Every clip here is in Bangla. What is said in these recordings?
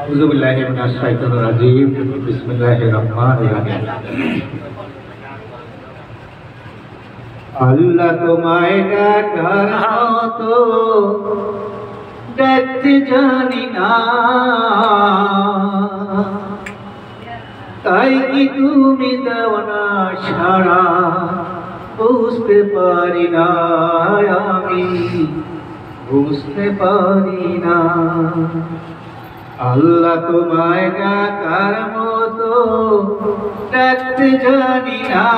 আউযু বিল্লাহি মিনাশ শাইতানির রাজিম। বিসমিল্লাহির রহমানির রহিম। আল্লাহ তোমায় ডাকার মতো ডাকতে জানি না, তাই কি তুমি দাও না সাড়া, বুঝতে পারি না আমি, বুঝতে পারি না। আল্লাহ তোমায় ডাকার মতো ডাকতে জানি না,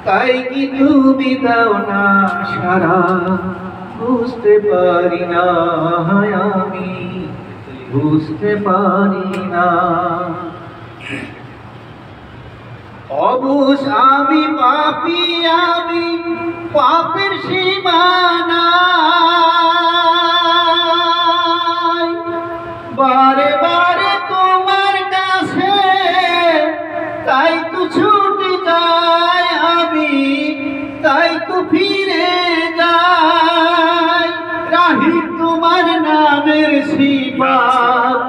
তাই কি তুমি দাও না সাড়া, বুঝতে পারি না আমি, বুঝতে পারি না। অবুঝ আমি পাপী, আমি পাপের সীমানা, বারে বারে তোমার কাছে তাই তো ছুটে যাই আমি, তাই তো ফিরে যাই। রাহি তোমার নামের সিফাত,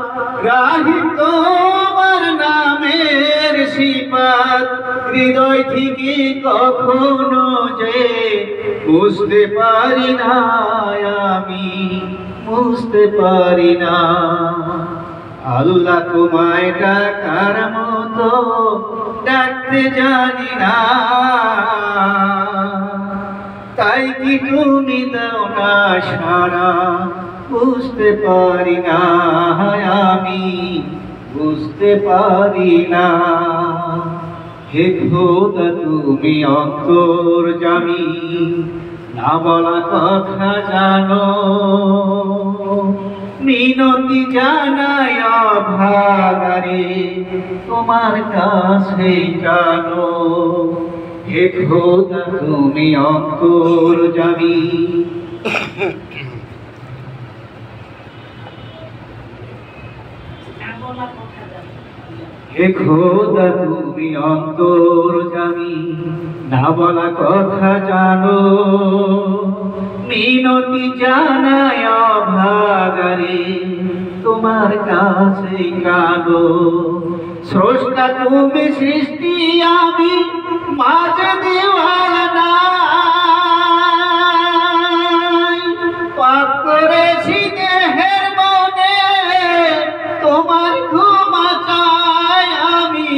রাহি তোমার নামের সিফাত, হৃদয় থেকে কখনো যে বুঝতে পারি না আমি, বুঝতে পারি না। আল্লাহ তোমায় ডাকার মতো ডাকতে জানি না, তাই কি তুমি দাও না সাড়া, বুঝতে পারি না আমি, বুঝতে পারি না। হে খোদা তুমি অন্তর্যামী, না বলা কথা জানো, মিনতি জানাই অভাগারে তোমার কাছে জানো। হে খোদা তুমি অন্তর্যামী, হে খোদা তুমি অন্তর্যামী, না বলা কথা জানো, মিনতি জানাই অভাগারে তোমার কাছে কাঁদো। স্রষ্টা তুমি সৃষ্টি, আমি মাঝে দেওয়ানা, পাপ করেছি দেহের মনে, তোমার ক্ষমা চাই আমি,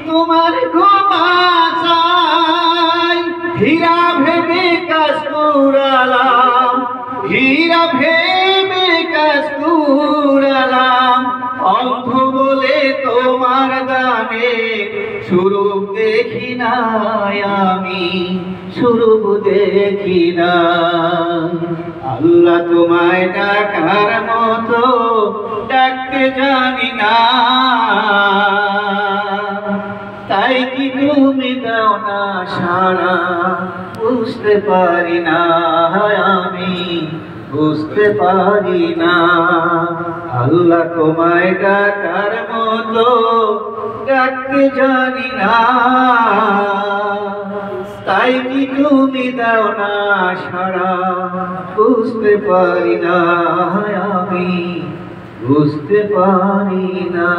তোমার ক্ষমা চাই। হীরা ভেবে কাজ কুড়ালাম, হীরা ভেবে কাজ কুড়ালাম, অন্ধ বলে তোমার দানে স্বরূপ দেখি না আমি, স্বরূপ দেখি না। আল্লাহ তোমায় ডাকার মতো ডাকতে জানি না, তাই কি তুমি দাও না সাড়া, বুঝতে পারি না আমি, বুঝতে পারি না। আল্লাহ তোমায় ডাকার মতো ডাকতে জানি না, তাই কি তুমি দাও না সাড়া, বুঝতে পারি না আমি, বুঝতে পারি না।